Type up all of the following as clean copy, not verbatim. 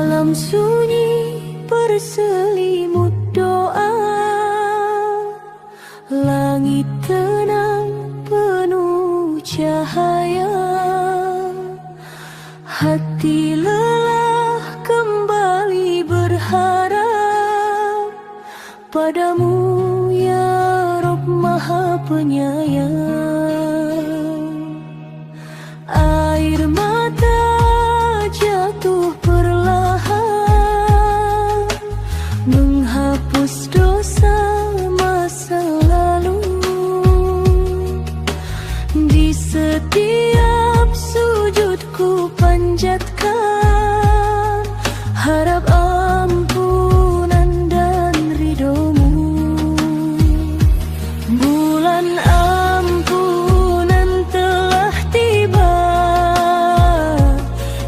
Dalam sunyi berselimut doa, langit tenang penuh cahaya. Hati lelah kembali berharap padamu ya Rabb Maha Penyayang. Air mata jatuh perlahan menghapus dosa masa lalu. Di setiap sujudku panjatkan harap ampunan dan ridhomu. Bulan ampunan telah tiba,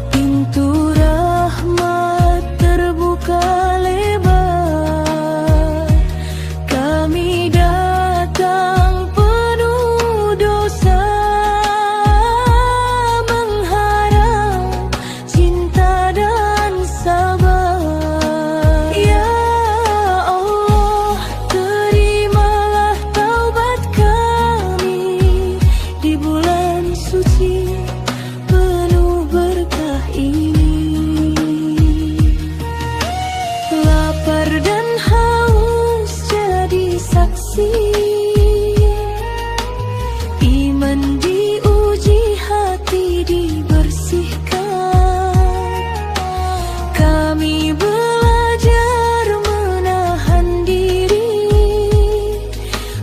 pintu rahmat terbuka lebar. Kami datang penuh dosa, mengharap cinta dan sabar. Ya Allah, terimalah taubat kami di bulan suci penuh berkah ini. Lapar dan haus jadi saksi, iman diuji, hati dibersihkan. Kami belajar menahan diri,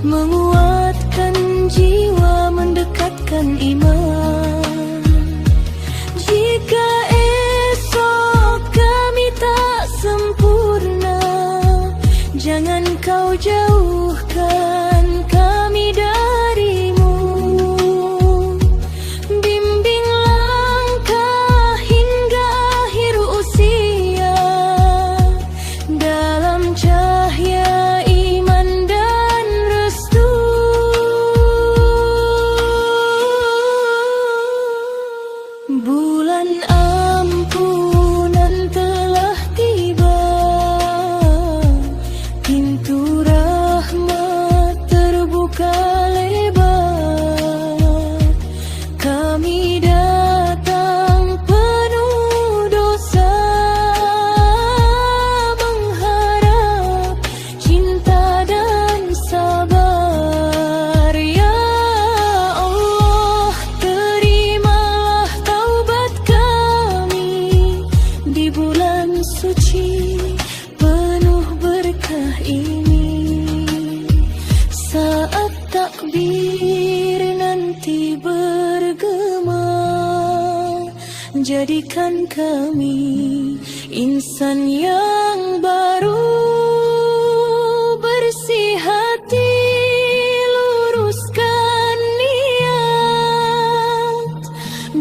menguatkan jiwa, mendekatkan iman. Jika esok kami tak sempurna, jangan kau jauhkan kami darimu. Bimbing langkah hingga akhir usia, dalam cahaya iman dan restu. Bulan ampunan telah tiba, pintu rahmat terbuka lebar. Kami datang penuh dosa, mengharap cinta dan sabar. Ya Allah, terimalah taubat kami di bulan suci penuh berkah ini. Saat takbir nanti bergema, jadikan kami insan yang baru. Bersih hati, luruskan niat,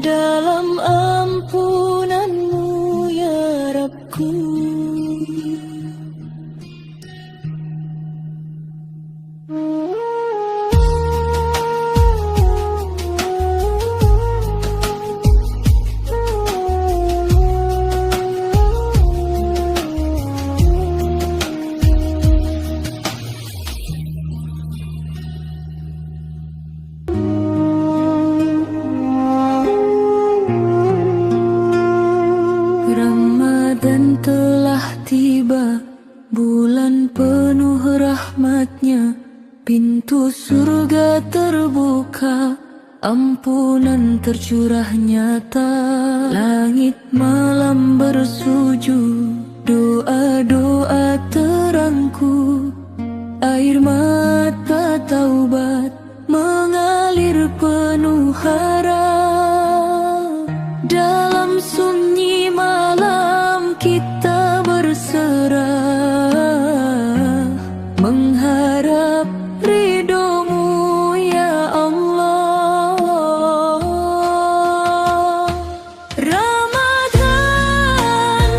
dalam ampunanmu ya Rabbku. Ramadan telah tiba, bulan penuh rahmatnya, pintu surga terbuka, ampunan tercurah nyata. Langit malam bersujud, doa-doa terangku, air mata taubat mengalir penuh harap. Dalam sunyi malam kita berserah, mengharap ridhomu ya Allah. Ramadan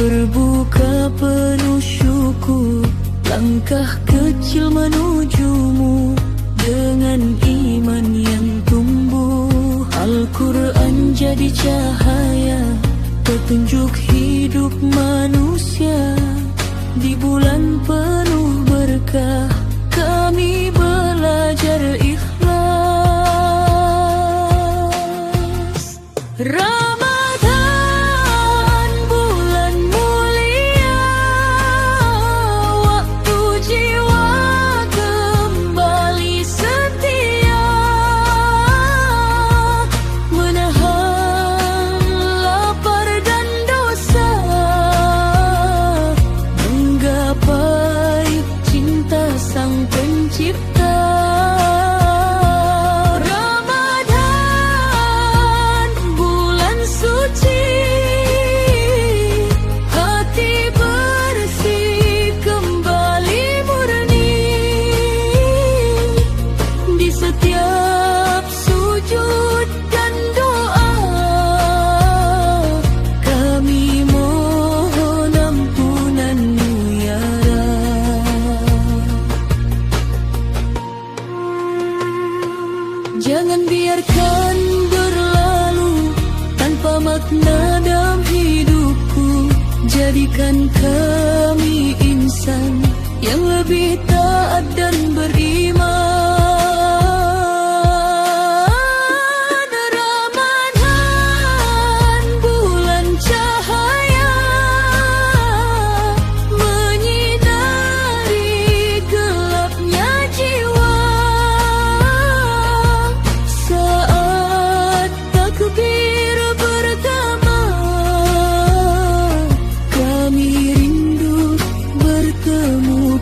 berbuka penuh syukur, langkah kecil menujumu dengan iman yang tumbuh. Al-Quran jadi cahaya, petunjuk hidup manusia. Di bulan penuh berkah, kami belajar ikhlas. Ramadan bulan mulia, waktu jiwa kembali setia, menahan lapar dan dosa, menggapai cinta Sang Pencipta. Setiap sujud dan doa, kami mohon ampunan-Mu ya Rabb. Jangan biarkan berlalu tanpa makna dalam hidupku. Jadikan kami insan yang lebih taat dan beriman.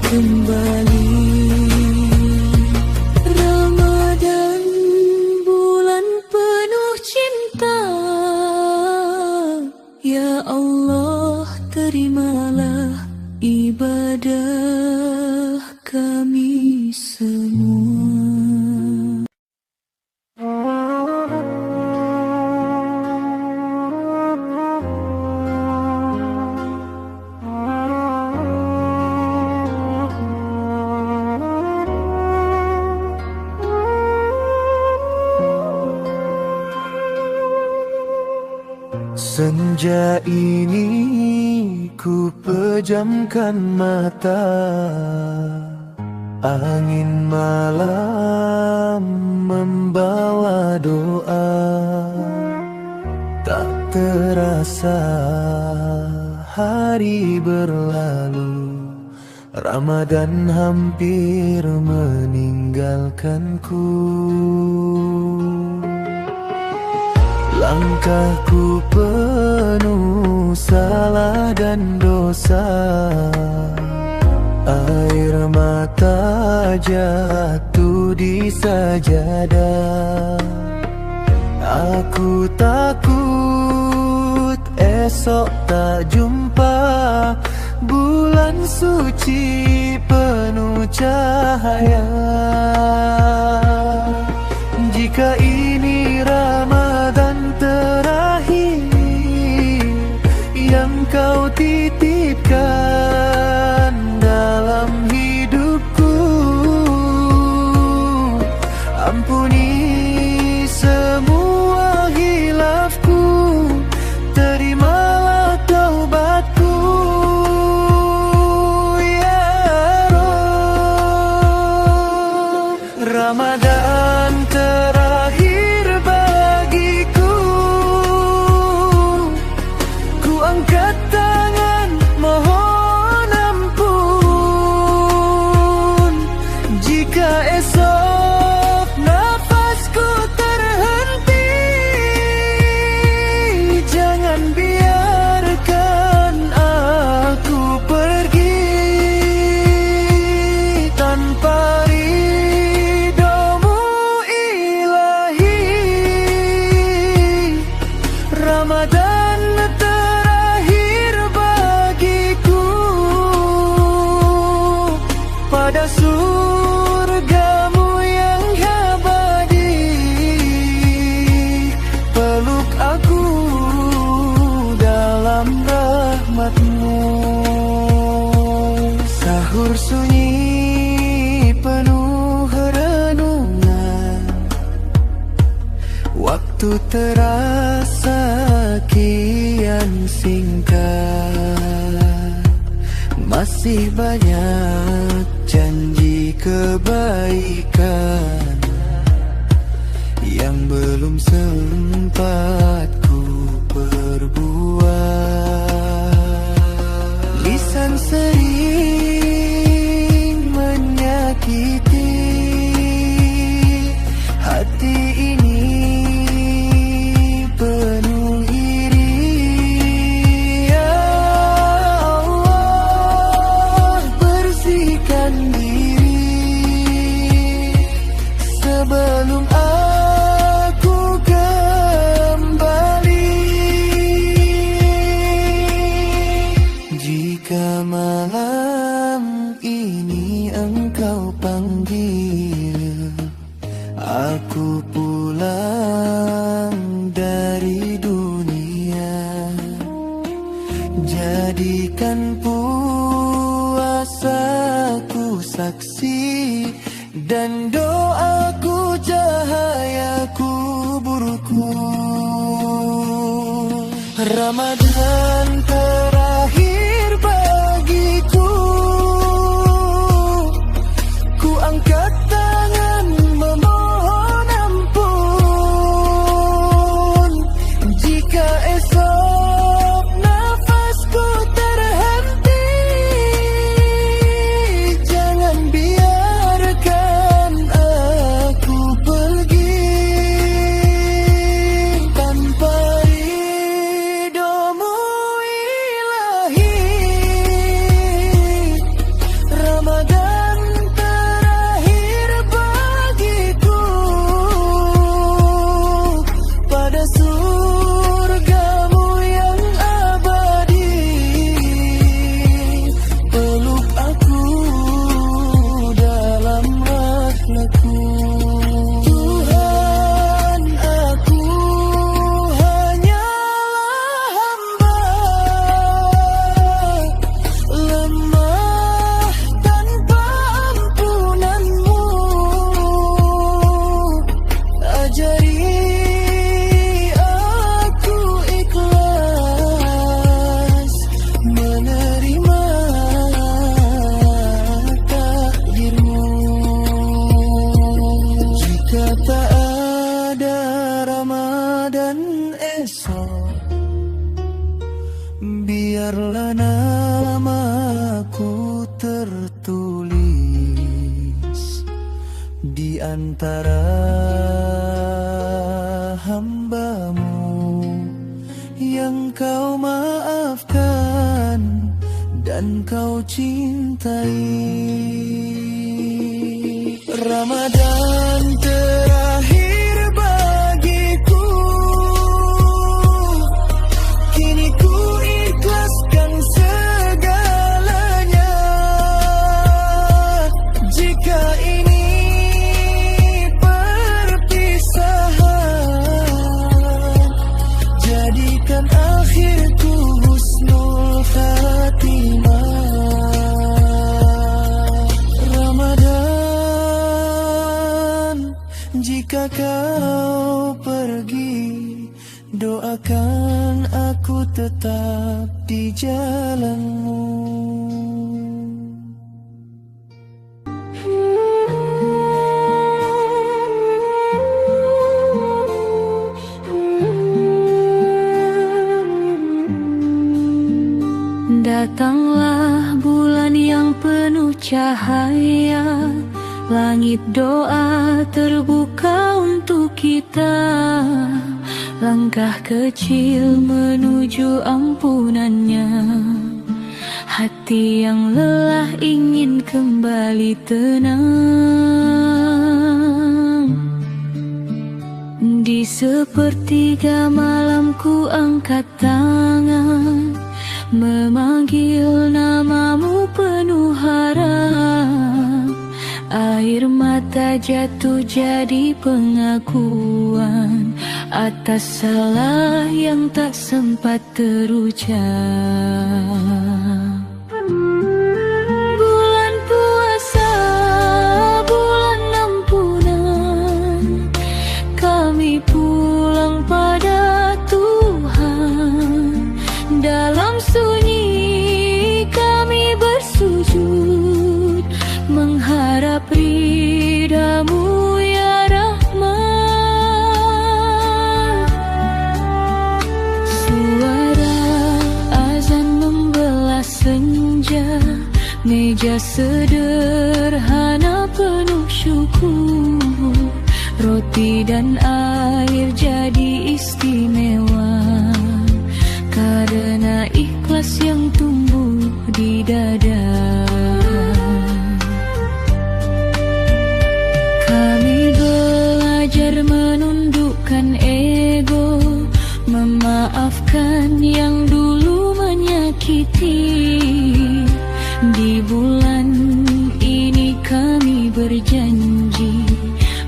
Kembali Ramadan, bulan penuh cinta. Ya Allah, terimalah ibadah kami semua. Senja ini ku pejamkan mata, angin malam membawa doa. Tak terasa hari berlalu, Ramadan hampir meninggalkanku. Langkahku penuh salah dan dosa, air mata jatuh di sajadah. Aku takut esok tak jumpa bulan suci penuh cahaya. Jika ini Ramadan terakhir yang Kau titipkan dalam hidupku, ampuni semua hilafku, terimalah taubatku ya Rabb. Ramadan terakhir bagiku, ku angkat tangan mohon ampun. Jika esok nafasku terhenti, jangan biarkan aku pergi tanpa ridhomu ilahi. Ramadan terakhir rahmatmu. Sahur sunyi penuh renungan, waktu terasa kian singkat. Masih banyak janji kebaikan yang belum sempat ku perbuat. Lisan sering menyakiti, hati ini penuh iri. Ya Allah, bersihkan diri sebelum aku kembali. Jika malam ini engkau panggil aku pulang dari dunia, jadikan puasaku saksi dan doaku cahaya kuburku. Ramadan terakhir bagiku, ku angkat tangan memohon ampun. Jika esok nafasku terhenti, jangan biarkan aku pergi tanpa ridhomu ilahi. Ramadan terakhir bagiku, pada surgamu yang abadi. Peluk aku dalam rahmatmu. Tuhan, aku hanyalah hamba, lemah tanpa ampunanmu. Ajari aku ikhlas menerima takdirmu. Jika tak ada Ramadan esok, biarlah namaku tertulis di antara hambamu yang kau maafkan dan kau cintai. Ramadan terakhir bagiku, kini ku ikhlaskan segalanya. Jika ini perpisahan, jadikan akhirku husnul khatimah. Ramadan, jika kau pergi, doakan aku tetap di jalanmu. Datanglah bulan yang penuh cahaya, langit doa terbuka untuk kita. Langkah kecil menuju ampunannya, hati yang lelah ingin kembali tenang. Di sepertiga malam ku angkat tangan, memanggil namamu penuh harap. Air mata jatuh jadi pengakuan atas salah yang tak sempat terucap. sunyi kami bersujud, mengharap ridha-Mu ya Rahman. Suara azan membelah senja, meja sederhana penuh syukur, roti dan air jadi istimewa karena ikhlas yang tumbuh di dada. Kami belajar menundukkan ego, memaafkan yang dulu menyakiti. Di bulan ini kami berjanji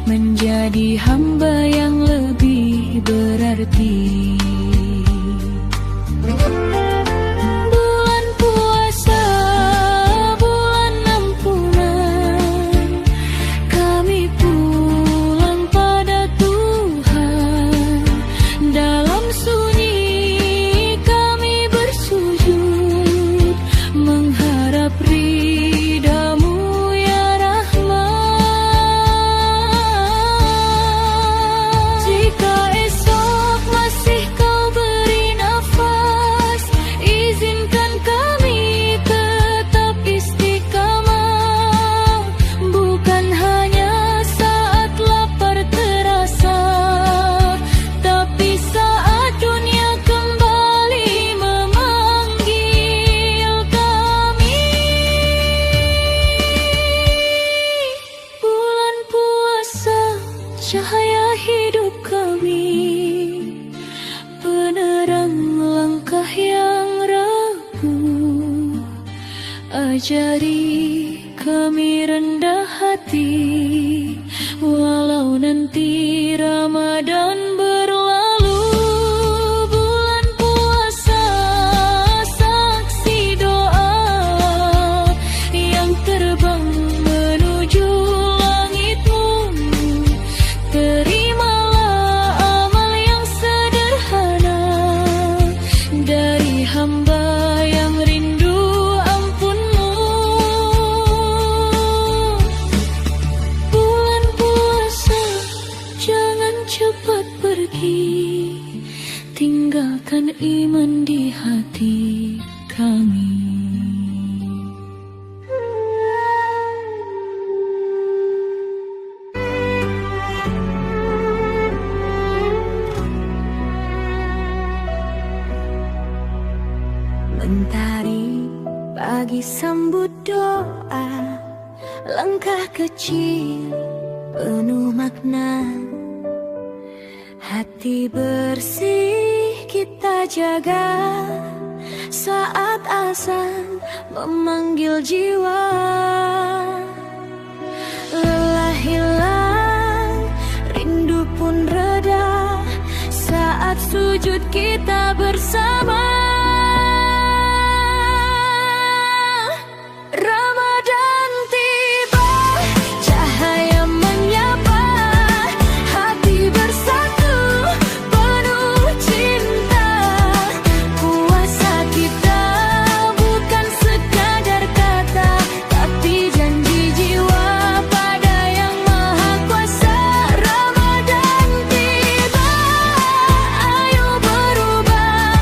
menjadi hamba yang lebih berarti. Bulan puasa, bulan ampunan, kami pulang pada Tuhan. Dalam sunyi kami bersujud, mengharap ridha-Mu ya Rahman. Jika esok masih Kau beri nafas, izinkan kami tetap istiqamah, bukan hanya saat lapar terasa, tapi saat dunia kembali memanggil kami. Bulan puasa, cahaya hidup kami, penerang langkah yang ragu. Ajari kami rendah hati, walau nanti Ramadan berlalu. Bulan puasa, saksi doa yang terbang menuju langit-Mu. Terimalah amal yang sederhana dari hamba yang rindu ampun-Mu. Bulan puasa, jangan cepat pergi, tinggalkan iman di hati kami. Mentari pagi sambut doa, langkah kecil penuh makna. Hati bersih kita jaga saat azan memanggil jiwa. Lelah hilang, rindu pun reda saat sujud kita bersama. Ramadan tiba, cahaya menyapa, hati bersatu penuh cinta. Puasa kita bukan sekadar kata, tapi janji jiwa pada Yang Maha Kuasa. Ramadan tiba, ayo berubah,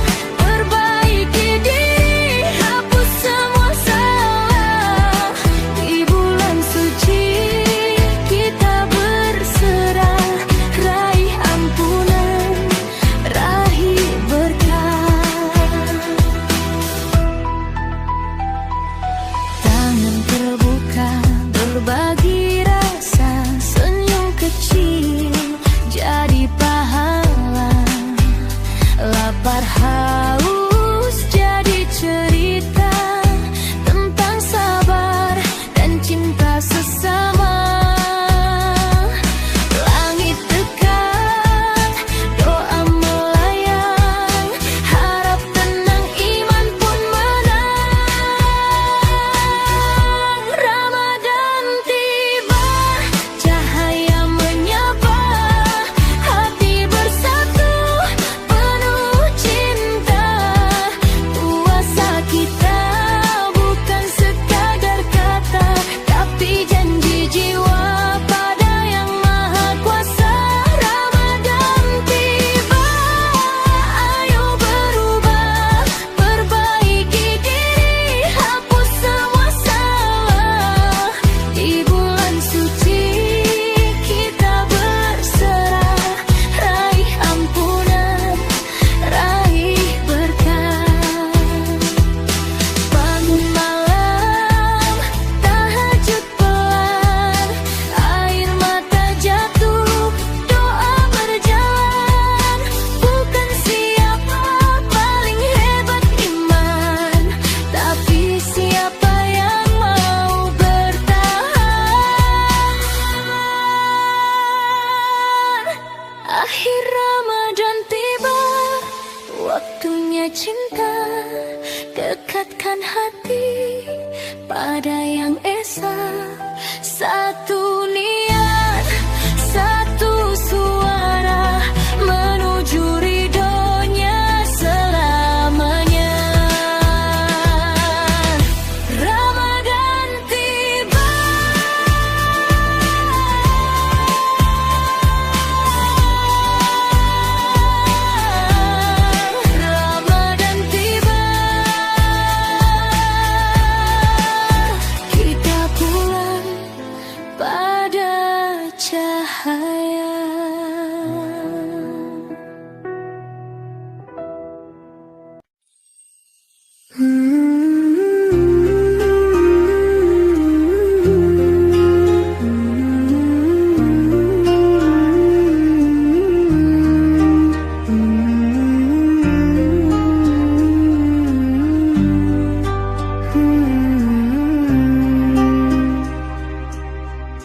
mengingatkan hati pada yang esa. Satu niat, satu suara menuju ridhonya selamanya. Ramadan tiba, Ramadan tiba, kita pulang pada cahaya.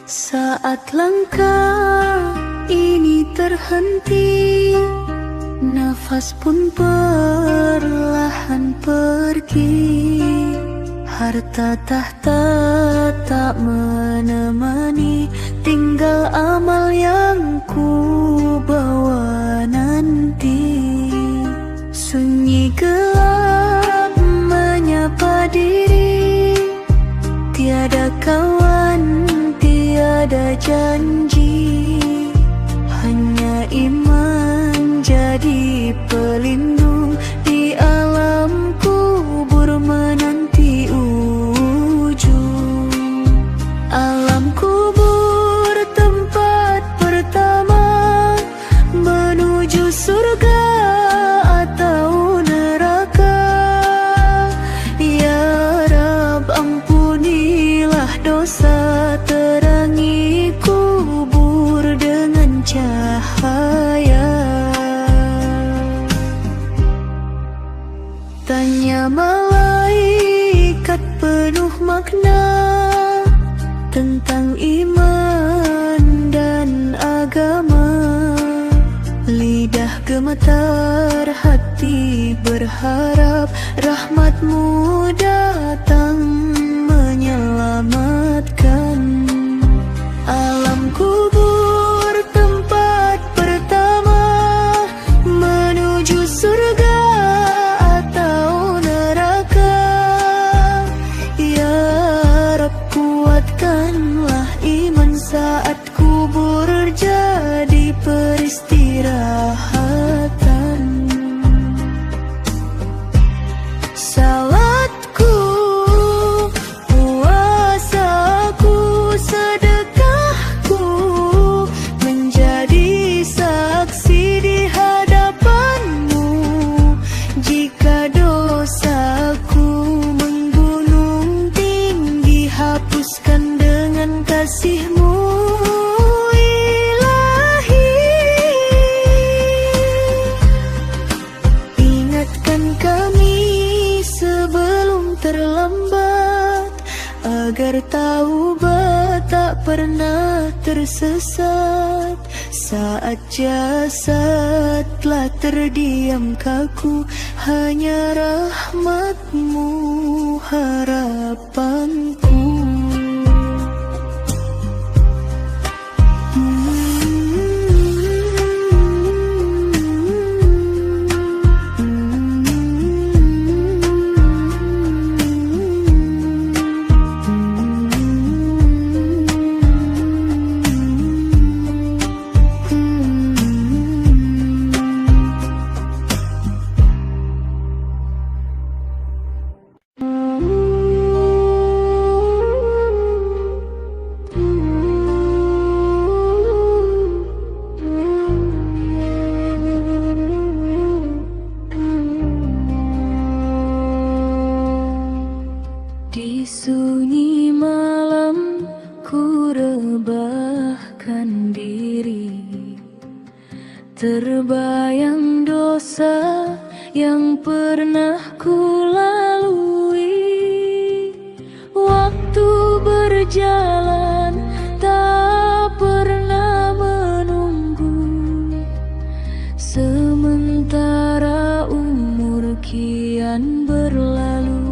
Saat langkah ini terhenti, nafas pun perlahan pergi. Harta tahta tak menemani, tinggal amal yang ku bawa nanti. Sunyi gelap menyapa diri, tiada kawan, tiada janji, hanya iman jadi pelindung di alam kubur menanti ujung. Alam kubur tempat pertama menuju surga atau neraka. Ya Rab, ampunilah dosa, terangi kubur dengan cahaya. Tanya malaikat penuh makna tentang iman dan agama. Lidah gemetar, hati berharap rahmat-Mu datang menyelamatkan. Alam kubur tempat pertama menuju surga atau neraka. Ya Rab, kuatkanlah iman saat kubur jadi peristirahatan. Salatku, puasaku, sedekahku menjadi saksi di hadapan-Mu. Jika dosaku menggunung tinggi, hapuskan dengan kasih-Mu, Ilahi. Ingatkan kami sebelum terlambat, agar taubat tak pernah tersesat. Saat jasad telah terdiam kaku, hanya rahmat-Mu harapanku. Di sunyi malam ku rebahkan diri, terbayang dosa yang pernah ku lalui. Waktu berjalan tak pernah menunggu, sementara umur kian berlalu.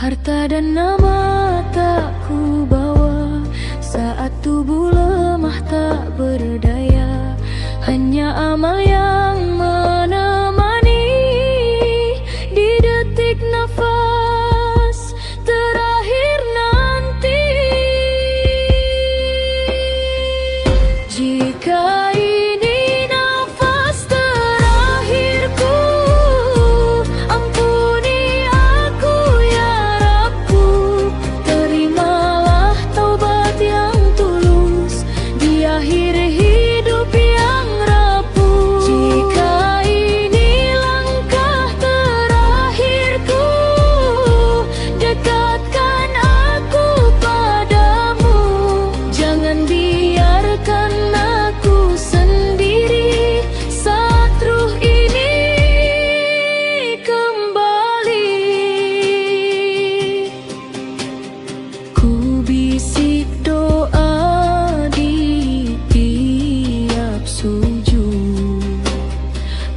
Harta dan nama tak ku bawa, saat tubuh lemah tak berdaya. Hanya amal yang menemani di detik nafas terakhir nanti. Jika ini nafas terakhirku, ampuni aku ya Rabbku. Terimalah taubat yang tulus di akhir hidup yang rapuh. Jika ini langkah terakhirku, dekatkan aku padamu. Jangan biarkan aku sendiri saat ruh ini kembali. Ku bisik doa di tiap sujud,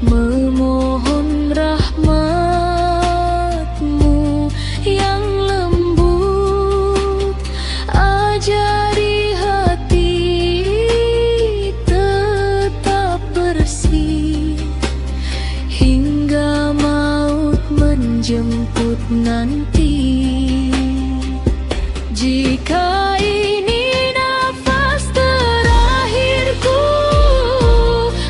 memohon rahmat-Mu yang lembut. Ajari hati tetap bersih hingga maut menjemput nanti. Jika ini nafas terakhirku,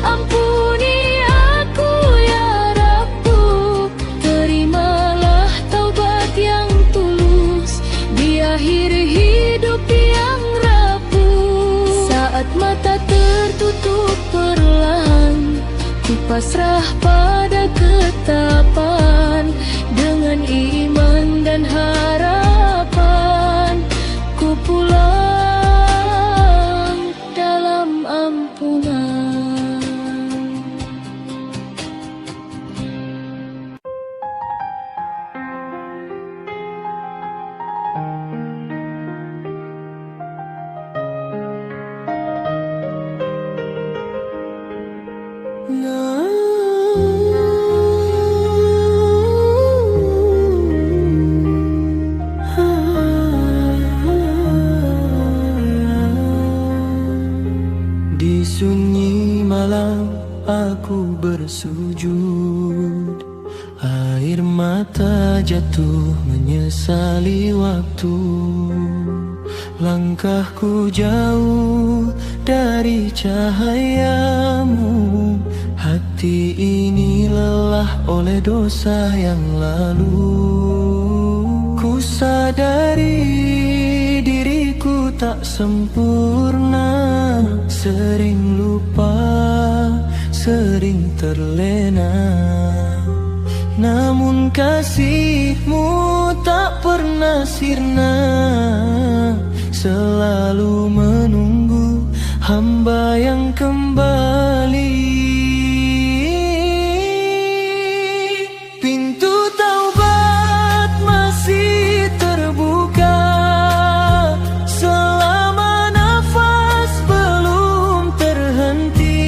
ampuni aku ya Rabbku. Terimalah taubat yang tulus di akhir hidup yang rapuh. Saat mata tertutup perlahan, ku pasrah pada ketetapan. Dengan iman dan harapan, ku pulang dalam ampunan. Di sunyi malam aku bersujud, air mata jatuh menyesali waktu. Langkahku jauh dari cahayamu, hati ini lelah oleh dosa yang lalu. Ku sadari diriku tak sempurna, sering lupa, sering terlena. Namun kasih-Mu tak pernah sirna, selalu menunggu hamba yang kembali. Pintu taubat masih terbuka, selama nafas belum terhenti.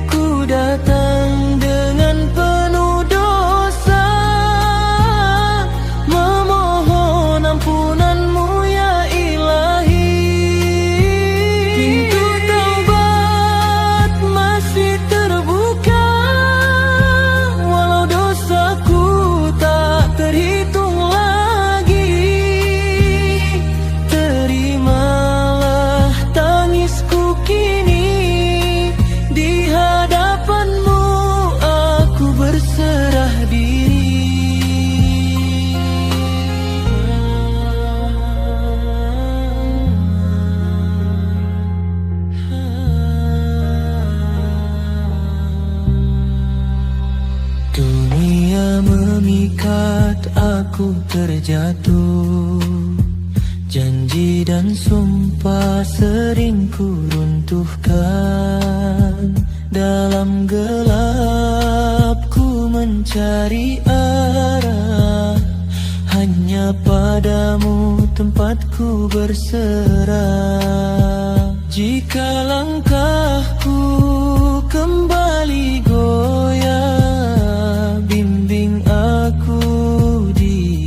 Ku datang dengan penuh dosa, memohon ampunan-Mu ya Ilahi. Pintu taubat masih terbuka, walau dosaku tak terhitung lagi. Terimalah tangisku kini, di hadapan-Mu aku berserah diri. Dunia memikat aku terjatuh, janji dan sumpah sering ku runtuhkan. Dalam gelap ku mencari arah, hanya padamu tempatku berserah. Jika langkahku kembali goyah, bimbing aku di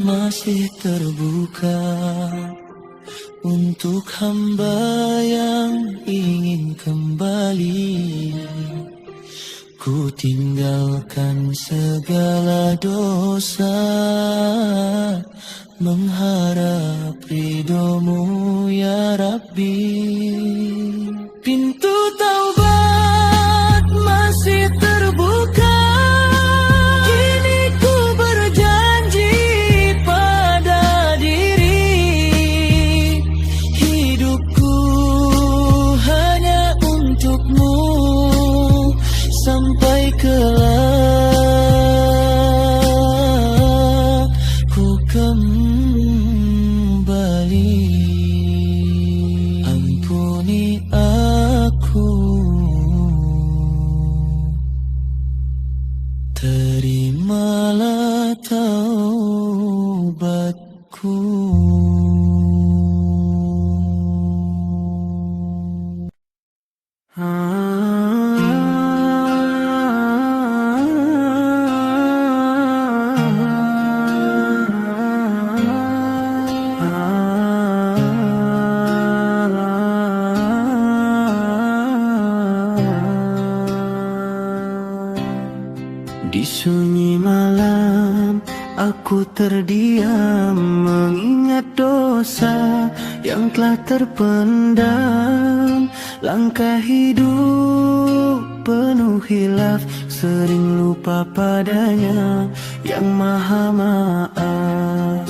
masih terbuka untuk hamba yang ingin kembali. Ku tinggalkan segala dosa, mengharap ridho-Mu ya Rabbi. Pintu taubat masih terbuka. Kini ku berjanji pada diri, hidupku hanya untuk-Mu sampai kelak ku kembali. Ampuni aku, terimalah taubatku. Di sunyi malam aku terdiam, mengingat dosa yang telah terpendam. Langkah hidup penuh hilaf, sering lupa padanya yang maha maaf.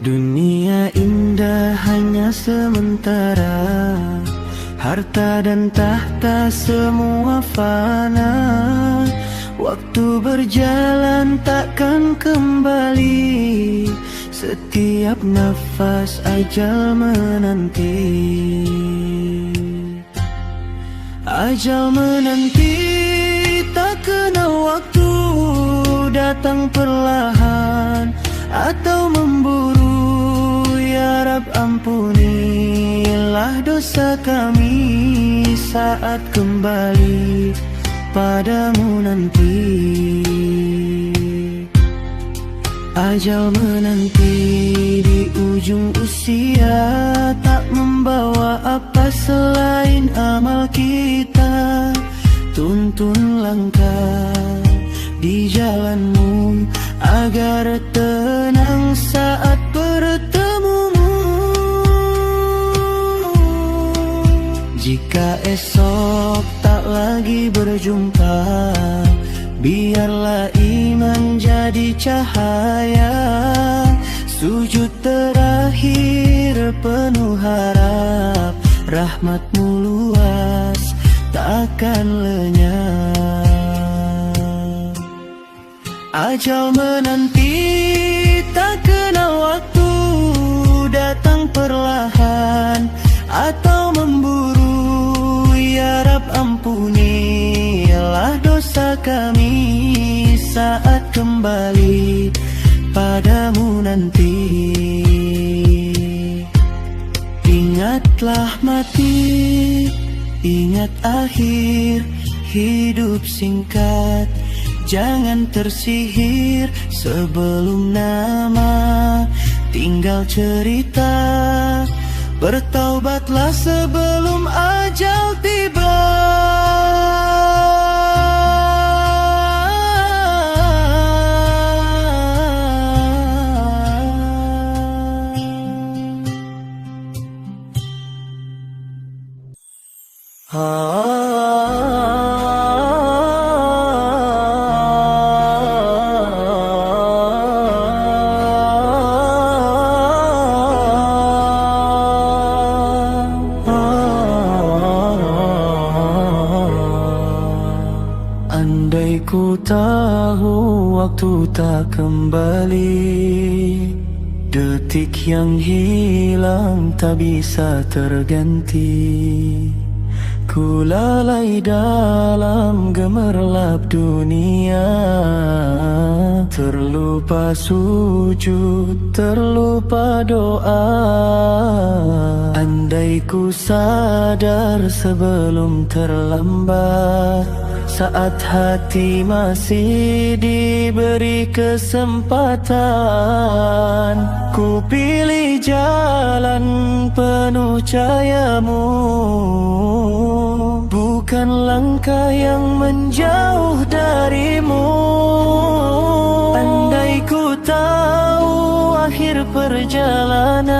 Dunia indah hanya sementara, harta dan tahta semua fana. Waktu berjalan takkan kembali, setiap nafas ajal menanti. Ajal menanti tak kenal waktu, datang perlahan atau memburu. Ya Rab, ampunilah dosa kami saat kembali padamu nanti. Ajal menanti di ujung usia, tak membawa apa selain amal kita. Tuntun langkah di jalan-Mu agar tenang saat bertemumu. Jika esok tak lagi berjumpa, biarlah iman jadi cahaya. Sujud terakhir penuh harap, rahmat-Mu luas takkan lenyap. Ajal menanti tak kenal waktu, datang perlahan atau memburu. Ya Rab, ampunilah dosa kami saat kembali padamu nanti. Ingatlah mati, ingat akhir, hidup singkat, jangan tersihir. Sebelum nama tinggal cerita, bertaubatlah sebelum ajal tiba. Andai ku tahu waktu tak kembali, detik yang hilang tak bisa terganti. Ku lalai dalam gemerlap dunia, terlupa sujud, terlupa doa. Andai ku sadar sebelum terlambat, Saat hati masih diberi kesempatan, ku pilih jalan penuh cahayamu, bukan langkah yang menjauh darimu. Andai ku tahu akhir perjalanan,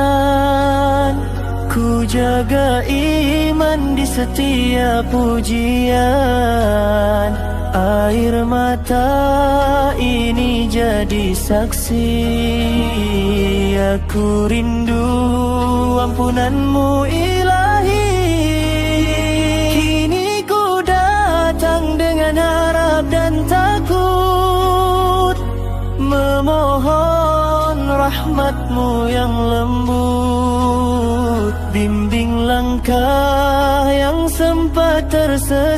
ku jaga iman di setiap ujian. Air mata ini jadi saksi, aku rindu ampunanmu ilahi. Kini ku datang dengan harap dan takut, memohon rahmatmu yang lembut. Bimbing langkah yang sempat tersesat,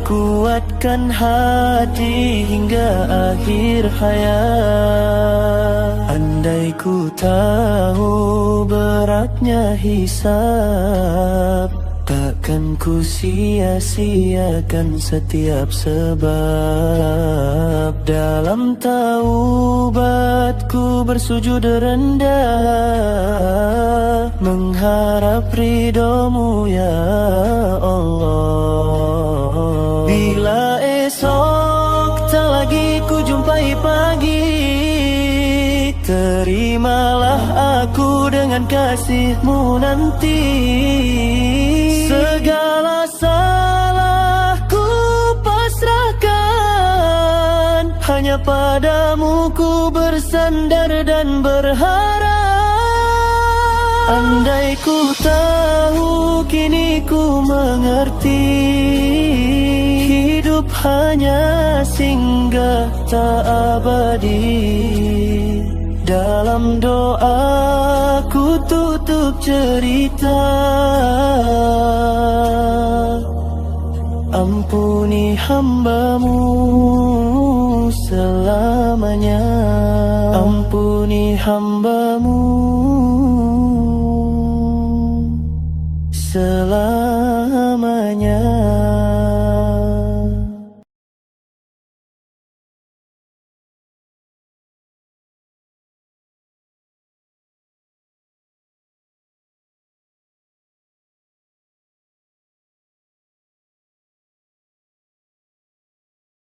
kuatkan hati hingga akhir hayat. Andai ku tahu beratnya hisab, takkan ku sia-siakan setiap sebab. Dalam taubatku bersujud rendah, mengharap ridhomu ya Allah. Bila esok tak lagi ku jumpai pagi, terimalah aku dengan kasih-Mu nanti. Segala salahku pasrahkan, hanya padamu ku bersandar dan berharap. Andai ku tahu kini ku mengerti, hidup hanya singgah tak abadi. Dalam doa ku tutup cerita, ampuni hamba-Mu selamanya. Ampuni hamba-Mu selamanya.